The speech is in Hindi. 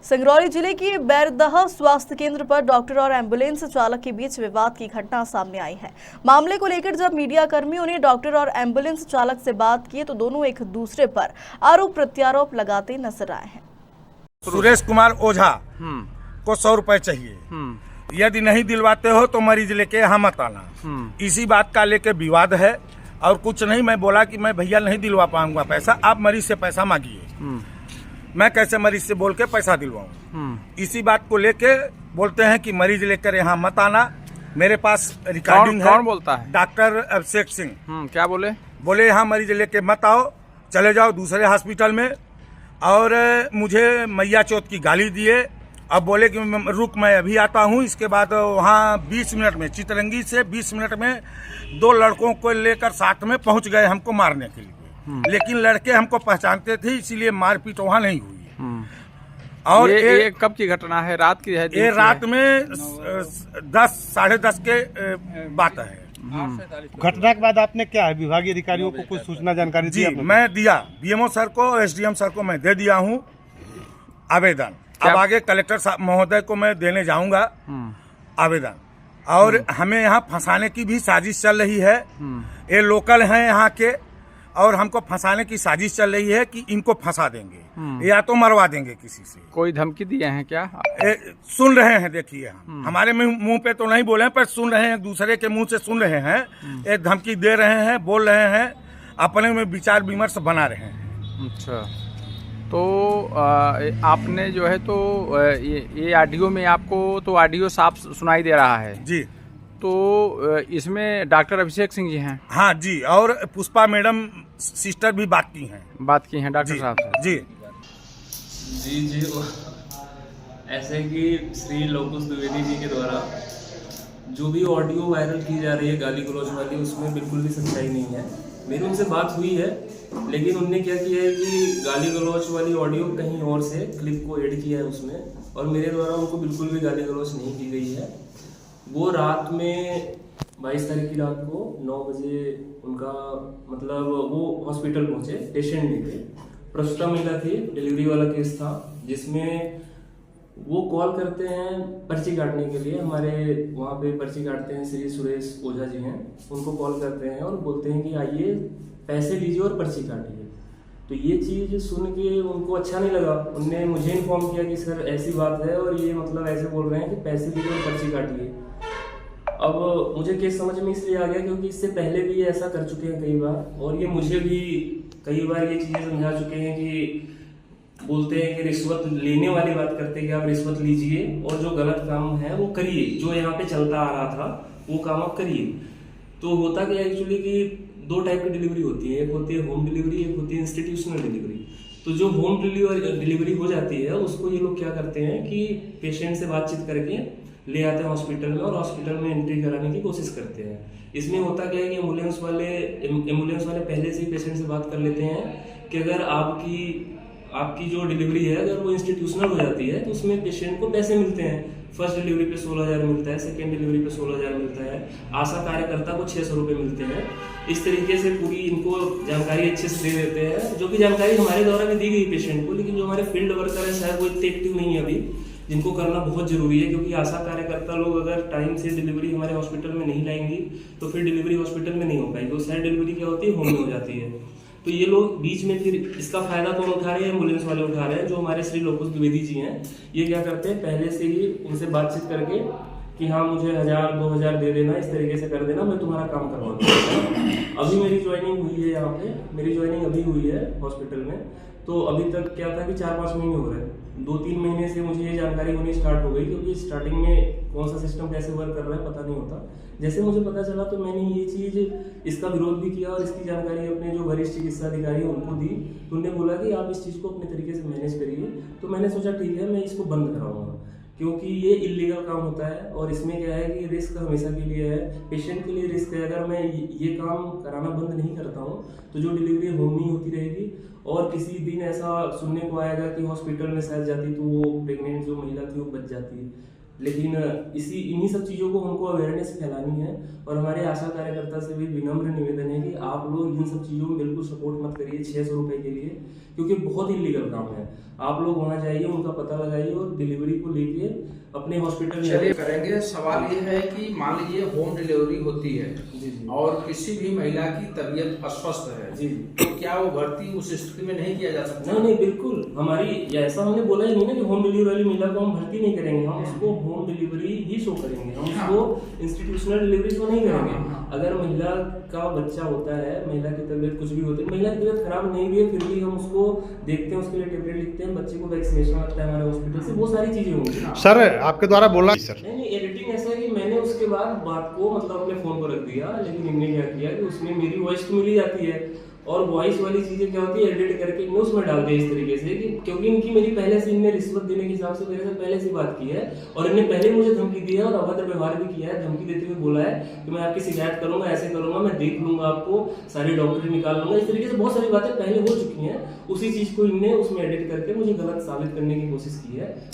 सिंगरौली जिले के बैरदह स्वास्थ्य केंद्र पर डॉक्टर और एम्बुलेंस चालक के बीच विवाद की घटना सामने आई है। मामले को लेकर जब मीडिया कर्मियों ने डॉक्टर और एम्बुलेंस चालक से बात की तो दोनों एक दूसरे पर आरोप प्रत्यारोप लगाते नजर आए हैं। सुरेश कुमार ओझा को 100 रुपए चाहिए, यदि नहीं दिलवाते हो तो मरीज लेके यहाँ मत आना। इसी बात का लेके विवाद है और कुछ नहीं। मैं बोला कि मैं भैया नहीं दिलवा पाऊंगा पैसा, आप मरीज से पैसा मांगिए। मैं कैसे मरीज से बोल के पैसा दिलवाऊं? इसी बात को लेके बोलते हैं कि मरीज लेकर यहाँ मत आना। मेरे पास रिकॉर्डिंग है। कौन बोलता है? डॉक्टर अभिषेक सिंह। क्या बोले? बोले यहाँ मरीज लेके मत आओ, चले जाओ दूसरे हॉस्पिटल में। और मुझे मैया चौथ की गाली दिए। अब बोले कि रुक मैं अभी आता हूँ। इसके बाद वहाँ 20 मिनट में चितरंगी से 20 मिनट में 2 लड़कों को लेकर साथ में पहुँच गए हमको मारने के लिए। लेकिन लड़के हमको पहचानते थे, इसीलिए मारपीट वहाँ नहीं हुई। और ये कब की घटना है? रात की है? ये रात में 10 साढ़े 10 के बात है। घटना के बाद आपने क्या है विभागीय अधिकारियों को कुछ सूचना जानकारी दी? मैं दिया, बीएमओ सर को, एसडीएम सर को मैं दे दिया हूँ आवेदन। अब आगे कलेक्टर साहब महोदय को मैं देने जाऊंगा आवेदन। और हमें यहाँ फंसाने की भी साजिश चल रही है। ये लोकल हैं यहाँ के और हमको फंसाने की साजिश चल रही है कि इनको फंसा देंगे या तो मरवा देंगे किसी से। कोई धमकी दिए हैं क्या? सुन रहे हैं, देखिए हमारे मुंह पे तो नहीं बोले हैं पर सुन रहे हैं, एक दूसरे के मुंह से सुन रहे हैं। एक धमकी दे रहे हैं, बोल रहे हैं, अपने में विचार विमर्श बना रहे हैं। अच्छा, तो आपने जो है तो ये ऑडियो में आपको तो ऑडियो साफ सुनाई दे रहा है जी। तो इसमें डॉक्टर अभिषेक सिंह जी हैं? हाँ जी, और पुष्पा मैडम सिस्टर भी बात की हैं डॉक्टर साहब से। जी ऐसे कि श्री लोकुश द्विवेदी जी के द्वारा जो भी ऑडियो वायरल की जा रही है गाली गलौज वाली, उसमें बिल्कुल भी सच्चाई नहीं है। मेरी उनसे बात हुई है, लेकिन उनने क्या किया है कि गाली गलौज वाली ऑडियो कहीं और से क्लिप को ऐड किया है उसमें, और मेरे द्वारा उनको बिल्कुल भी गाली गलौज नहीं की गई है। वो रात में 22 तारीख की रात को 9 बजे उनका मतलब वो हॉस्पिटल पहुंचे, पेशेंट नहीं थे, प्रसूता महिला थी, डिलीवरी वाला केस था, जिसमें वो कॉल करते हैं पर्ची काटने के लिए। हमारे वहाँ पे पर्ची काटते हैं श्री सुरेश ओझा जी हैं, उनको कॉल करते हैं और बोलते हैं कि आइए पैसे लीजिए और पर्ची काटिए। तो ये चीज़ सुन के उनको अच्छा नहीं लगा। उनने मुझे इन्फॉर्म किया कि सर ऐसी बात है और ये मतलब ऐसे बोल रहे हैं कि पैसे लीजिए और पर्ची काटिए। अब मुझे केस समझ में इसलिए आ गया क्योंकि इससे पहले भी ये ऐसा कर चुके हैं कई बार, और ये मुझे भी कई बार ये चीज़ें समझा चुके हैं कि बोलते हैं कि रिश्वत लेने वाली बात करते हैं कि आप रिश्वत लीजिए और जो गलत काम है वो करिए, जो यहाँ पे चलता आ रहा था वो काम आप करिए। तो होता क्या एक्चुअली कि 2 टाइप की डिलीवरी होती है, एक होती है होम डिलीवरी, एक होती है इंस्टीट्यूशनल डिलीवरी। तो जो होम डिलीवरी हो जाती है उसको ये लोग क्या करते हैं कि पेशेंट से बातचीत करके ले आते हैं हॉस्पिटल में और हॉस्पिटल में एंट्री कराने की कोशिश करते हैं। इसमें होता क्या है कि एम्बुलेंस वाले पहले से ही पेशेंट से बात कर लेते हैं कि अगर आपकी जो डिलीवरी है अगर वो इंस्टीट्यूशनल हो जाती है तो उसमें पेशेंट को पैसे मिलते हैं। फर्स्ट डिलीवरी पे 16,000 मिलता है, सेकेंड डिलीवरी पे 16,000 मिलता है, आशा कार्यकर्ता को 600 रुपये मिलते हैं। इस तरीके से पूरी इनको जानकारी अच्छे से दे देते हैं, जो कि जानकारी हमारे द्वारा भी दी गई पेशेंट को। लेकिन जो हमारे फील्ड वर्कर है शायद वो इतने एक्टिव नहीं है अभी, जिनको करना बहुत जरूरी है, क्योंकि आशा कार्यकर्ता लोग अगर टाइम से डिलीवरी हमारे हॉस्पिटल में नहीं लाएंगी तो फिर डिलीवरी हॉस्पिटल में नहीं हो पाएगी। तो शायद डिलीवरी क्या होती है, होम में हो जाती है। तो ये लोग बीच में फिर इसका फायदा कौन उठा रहे हैं? एम्बुलेंस वाले उठा रहे हैं, जो हमारे श्री लोकुश द्विवेदी जी हैं। ये क्या करते हैं, पहले से ही उनसे बातचीत करके कि हाँ मुझे 1000-2000 दे देना, इस तरीके से कर देना, मैं तुम्हारा काम करवा दूंगा। अभी मेरी ज्वाइनिंग हुई है यहाँ पे, मेरी ज्वाइनिंग अभी हुई है हॉस्पिटल में। तो अभी तक क्या था कि 4-5 महीने हो रहे हैं, 2-3 महीने से मुझे ये जानकारी होनी स्टार्ट हो गई, क्योंकि स्टार्टिंग में कौन सा सिस्टम कैसे वर्क कर रहा है पता नहीं होता। जैसे मुझे पता चला तो मैंने ये चीज़ इसका विरोध भी किया और इसकी जानकारी अपने जो वरिष्ठ चिकित्सा अधिकारी हैं उनको दी। तो उन्होंने बोला कि आप इस चीज़ को अपने तरीके से मैनेज करिए। तो मैंने सोचा ठीक है मैं इसको बंद कराऊंगा, क्योंकि ये इलीगल काम होता है और इसमें क्या है कि रिस्क हमेशा के लिए है, पेशेंट के लिए रिस्क है। अगर मैं ये काम कराना बंद नहीं करता हूँ तो जो डिलीवरी होम में होती रहेगी, और किसी दिन ऐसा सुनने को आएगा कि हॉस्पिटल में शायद जाती तो वो प्रेग्नेंट जो महिला थी वो बच जाती है। लेकिन इन्हीं सब चीज़ों को हमको अवेयरनेस फैलानी है। और हमारे आशा कार्यकर्ता से भी विनम्र निवेदन है कि आप लोग इन सब चीज़ों में बिल्कुल सपोर्ट मत करिए 600 रुपये के लिए, क्योंकि बहुत इलीगल काम है। आप लोग वहाँ जाइए, उनका पता लगाइए और डिलीवरी को लेके अपने हॉस्पिटल चलिए करेंगे। सवाल ये है कि मान लीजिए होम डिलीवरी होती है जी जी और किसी भी महिला की तबीयत अस्वस्थ है, जी तो क्या वो भर्ती उस स्थिति में नहीं किया जा सकता? नहीं नहीं, बिल्कुल हमारी ऐसा हमने बोला ही नहीं ना कि होम डिलीवरी वाली महिला को हम भर्ती नहीं करेंगे, हम उसको होम डिलीवरी ही शो करेंगे, हम उसको इंस्टीट्यूशनल डिलीवरी शो नहीं करेंगे। अगर महिला का बच्चा होता है, महिला की तबीयत कुछ भी होती है, महिला की तबीयत खराब नहीं भी है, फिर भी हम उसको देखते हैं, उसके लिए टेबलेट लिखते हैं, बच्चे को वैक्सीनेशन लगता है हमारे हॉस्पिटल से, बहुत सारी चीजें होंगी। सर आपके द्वारा बोला सर नहीं नहीं, एडिटिंग ऐसा है कि मैंने उसके बाद बात को मतलब अपने फोन पर रख दिया, लेकिन इनने क्या किया कि उसमें मेरी वॉइस तो मिली जाती है और वॉइस वाली चीजें क्या होती है एडिट करके इन्हें उसमें डाल दिया इस तरीके से कि क्योंकि इनकी मेरी पहले से इनने रिश्वत देने के हिसाब से मेरे से पहले से बात की है और इन्हें पहले मुझे धमकी दी है और अभद्र व्यवहार भी किया है। धमकी देते हुए बोला है कि मैं आपकी शिकायत करूंगा, ऐसे करूंगा, मैं देख लूंगा, आपको सारी डॉक्टरी निकाल लूंगा। इस तरीके से बहुत सारी बातें पहले हो चुकी हैं। उसी चीज को इनने उसमें एडिट करके मुझे गलत साबित करने की कोशिश की है